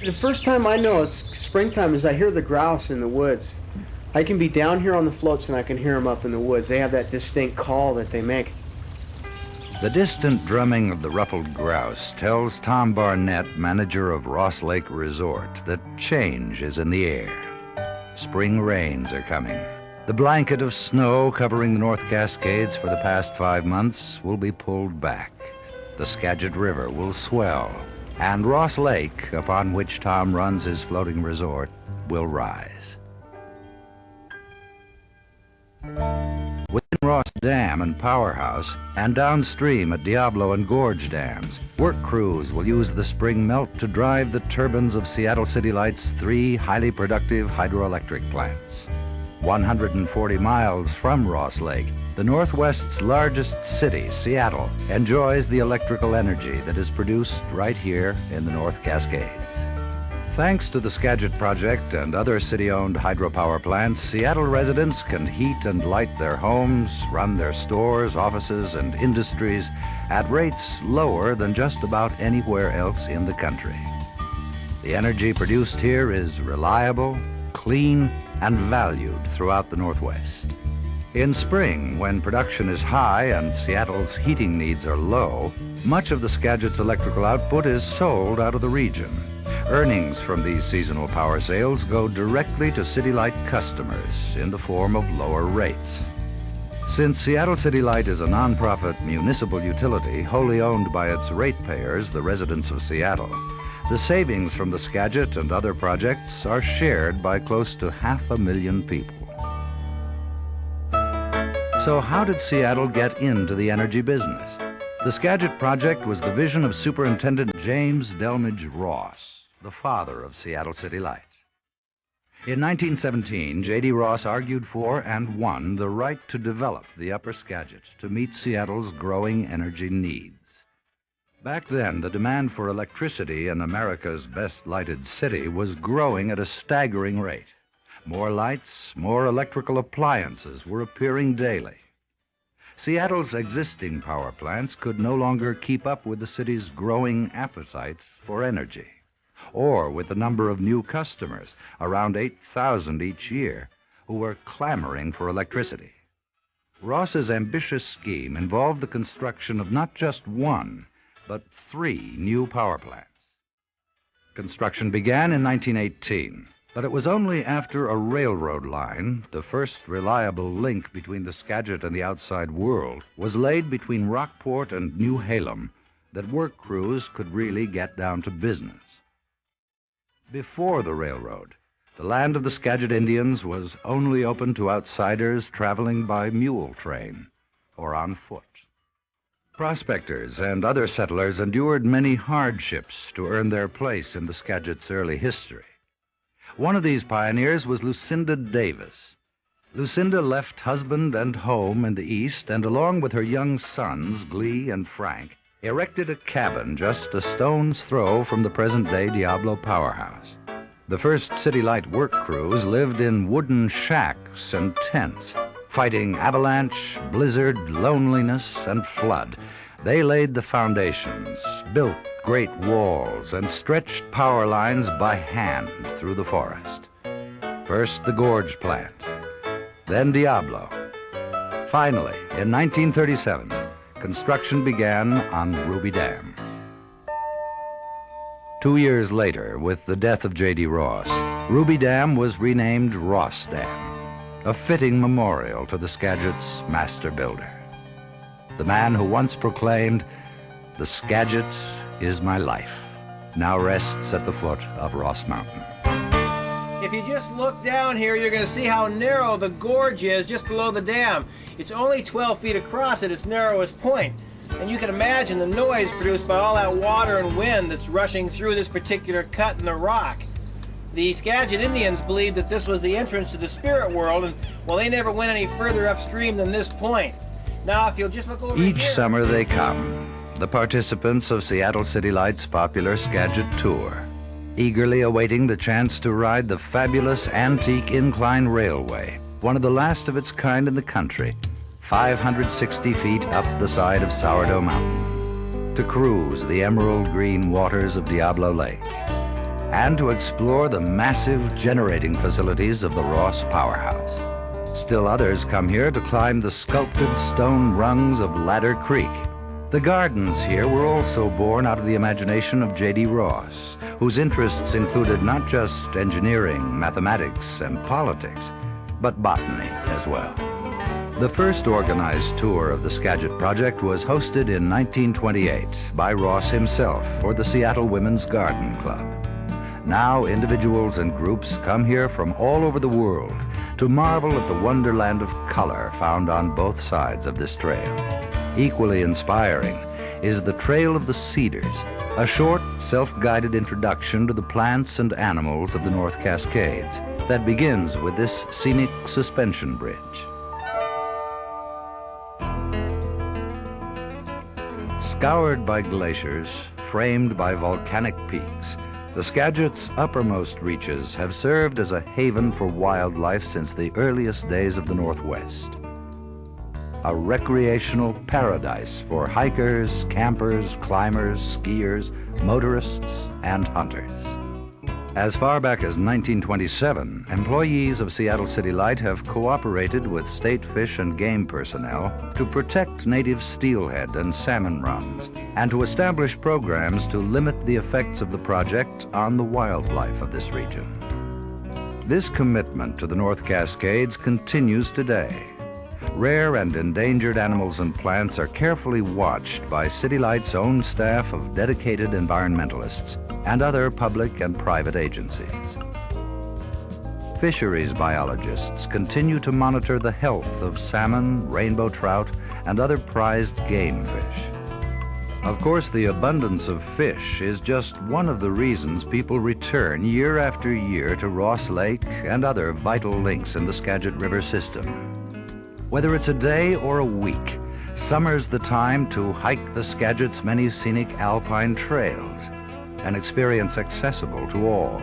The first time I know it's springtime is I hear the grouse in the woods. I can be down here on the floats and I can hear them up in the woods. They have that distinct call that they make. The distant drumming of the ruffled grouse tells Tom Barnett, manager of Ross Lake Resort, that change is in the air. Spring rains are coming. The blanket of snow covering the North Cascades for the past 5 months will be pulled back. The Skagit River will swell, and Ross Lake, upon which Tom runs his floating resort, will rise. Within Ross Dam and Powerhouse, and downstream at Diablo and Gorge Dams, work crews will use the spring melt to drive the turbines of Seattle City Light's 3 highly productive hydroelectric plants. 140 miles from Ross Lake, the Northwest's largest city, Seattle, enjoys the electrical energy that is produced right here in the North Cascades. Thanks to the Skagit Project and other city-owned hydropower plants, Seattle residents can heat and light their homes, run their stores, offices, and industries at rates lower than just about anywhere else in the country. The energy produced here is reliable, clean, and valued throughout the Northwest. In spring, when production is high and Seattle's heating needs are low, much of the Skagit's electrical output is sold out of the region. Earnings from these seasonal power sales go directly to City Light customers in the form of lower rates. Since Seattle City Light is a nonprofit municipal utility wholly owned by its ratepayers, the residents of Seattle, the savings from the Skagit and other projects are shared by close to 500,000 people. So how did Seattle get into the energy business? The Skagit Project was the vision of Superintendent James Delmage Ross, the father of Seattle City Light. In 1917, J.D. Ross argued for and won the right to develop the Upper Skagit to meet Seattle's growing energy needs. Back then, the demand for electricity in America's best-lighted city was growing at a staggering rate. More lights, more electrical appliances were appearing daily. Seattle's existing power plants could no longer keep up with the city's growing appetite for energy, or with the number of new customers, around 8,000 each year, who were clamoring for electricity. Ross's ambitious scheme involved the construction of not just one, but 3 new power plants. Construction began in 1918, but it was only after a railroad line, the first reliable link between the Skagit and the outside world, was laid between Rockport and New Halem, that work crews could really get down to business. Before the railroad, the land of the Skagit Indians was only open to outsiders traveling by mule train or on foot. Prospectors and other settlers endured many hardships to earn their place in the Skagit's early history. One of these pioneers was Lucinda Davis. Lucinda left husband and home in the east, and along with her young sons, Glee and Frank, erected a cabin just a stone's throw from the present-day Diablo powerhouse. The first City Light work crews lived in wooden shacks and tents. Fighting avalanche, blizzard, loneliness, and flood, they laid the foundations, built great walls, and stretched power lines by hand through the forest. First the Gorge plant, then Diablo. Finally, in 1937, construction began on Ruby Dam. 2 years later, with the death of J.D. Ross, Ruby Dam was renamed Ross Dam, a fitting memorial to the Skagit's master builder. The man who once proclaimed, "The Skagit is my life," now rests at the foot of Ross Mountain. If you just look down here, you're going to see how narrow the gorge is just below the dam. It's only 12 feet across at its narrowest point. And you can imagine the noise produced by all that water and wind that's rushing through this particular cut in the rock. The Skagit Indians believed that this was the entrance to the spirit world, and well, they never went any further upstream than this point. Now, if you'll just look over Each here. summer they come, the participants of Seattle City Light's popular Skagit Tour, eagerly awaiting the chance to ride the fabulous antique incline railway, one of the last of its kind in the country, 560 feet up the side of Sourdough Mountain, to cruise the emerald green waters of Diablo Lake. and to explore the massive generating facilities of the Ross powerhouse. Still others come here to climb the sculpted stone rungs of Ladder Creek. The gardens here were also born out of the imagination of J.D. Ross, whose interests included not just engineering, mathematics, and politics, but botany as well. The first organized tour of the Skagit Project was hosted in 1928 by Ross himself for the Seattle Women's Garden Club. Now individuals and groups come here from all over the world to marvel at the wonderland of color found on both sides of this trail. Equally inspiring is the Trail of the Cedars, a short, self-guided introduction to the plants and animals of the North Cascades that begins with this scenic suspension bridge. Scoured by glaciers, framed by volcanic peaks, the Skagit's uppermost reaches have served as a haven for wildlife since the earliest days of the Northwest. A recreational paradise for hikers, campers, climbers, skiers, motorists, and hunters. As far back as 1927, employees of Seattle City Light have cooperated with state fish and game personnel to protect native steelhead and salmon runs and to establish programs to limit the effects of the project on the wildlife of this region. This commitment to the North Cascades continues today. Rare and endangered animals and plants are carefully watched by City Light's own staff of dedicated environmentalists and other public and private agencies. Fisheries biologists continue to monitor the health of salmon, rainbow trout, and other prized game fish. Of course, the abundance of fish is just one of the reasons people return year after year to Ross Lake and other vital links in the Skagit River system. Whether it's a day or a week, summer's the time to hike the Skagit's many scenic alpine trails, an experience accessible to all,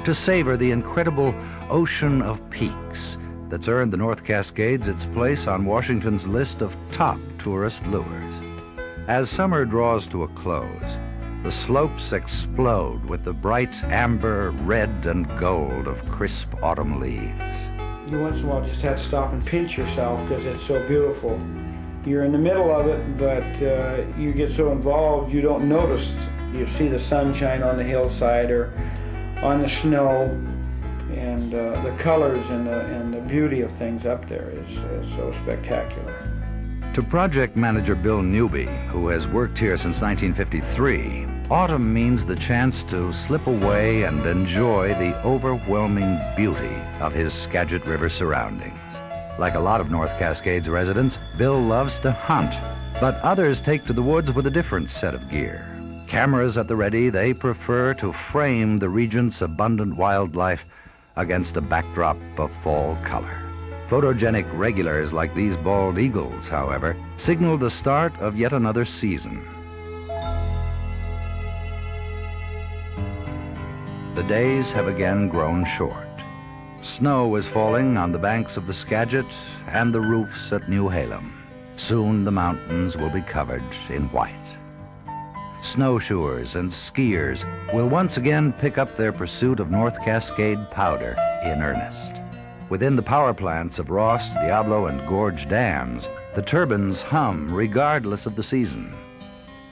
to savor the incredible ocean of peaks that's earned the North Cascades its place on Washington's list of top tourist lures. As summer draws to a close, the slopes explode with the bright amber, red, and gold of crisp autumn leaves. You once in a while just have to stop and pinch yourself because it's so beautiful. You're in the middle of it, but you get so involved you don't notice. You see the sunshine on the hillside or on the snow, and the colors and the beauty of things up there is so spectacular. To project manager Bill Newby, who has worked here since 1953, autumn means the chance to slip away and enjoy the overwhelming beauty of his Skagit River surroundings. Like a lot of North Cascades residents, Bill loves to hunt, but others take to the woods with a different set of gear. Cameras at the ready, they prefer to frame the region's abundant wildlife against a backdrop of fall color. Photogenic regulars like these bald eagles, however, signal the start of yet another season. The days have again grown short. Snow is falling on the banks of the Skagit and the roofs at New Halem. Soon the mountains will be covered in white. Snowshoers and skiers will once again pick up their pursuit of North Cascade powder in earnest. Within the power plants of Ross, Diablo, and Gorge dams, the turbines hum regardless of the season.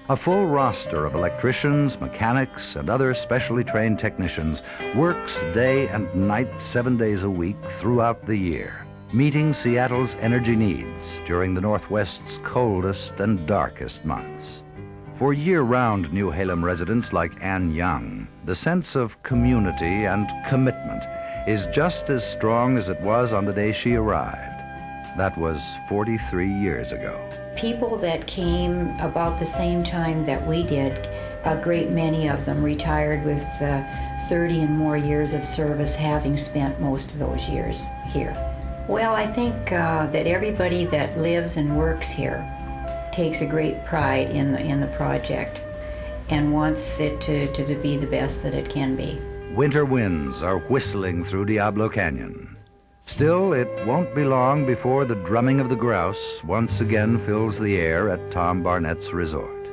A full roster of electricians, mechanics, and other specially trained technicians works day and night 7 days a week throughout the year, meeting Seattle's energy needs during the Northwest's coldest and darkest months. For year-round New Halem residents like Ann Young, the sense of community and commitment is just as strong as it was on the day she arrived. That was 43 years ago. People that came about the same time that we did, a great many of them retired with 30 and more years of service, having spent most of those years here. Well, I think that everybody that lives and works here takes a great pride in the project and wants it to be the best that it can be. Winter winds are whistling through Diablo Canyon. Still, it won't be long before the drumming of the grouse once again fills the air at Tom Barnett's resort.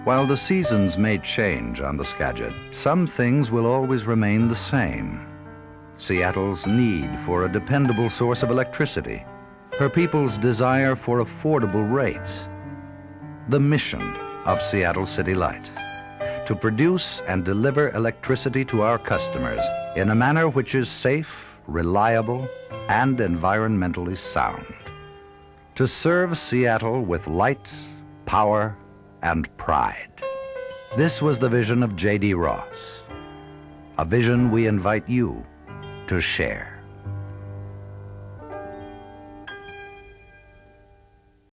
While the seasons may change on the Skagit, some things will always remain the same. Seattle's need for a dependable source of electricity, her people's desire for affordable rates, the mission of Seattle City Light, to produce and deliver electricity to our customers in a manner which is safe, reliable, and environmentally sound. To serve Seattle with light, power, and pride. This was the vision of J.D. Ross, a vision we invite you to share.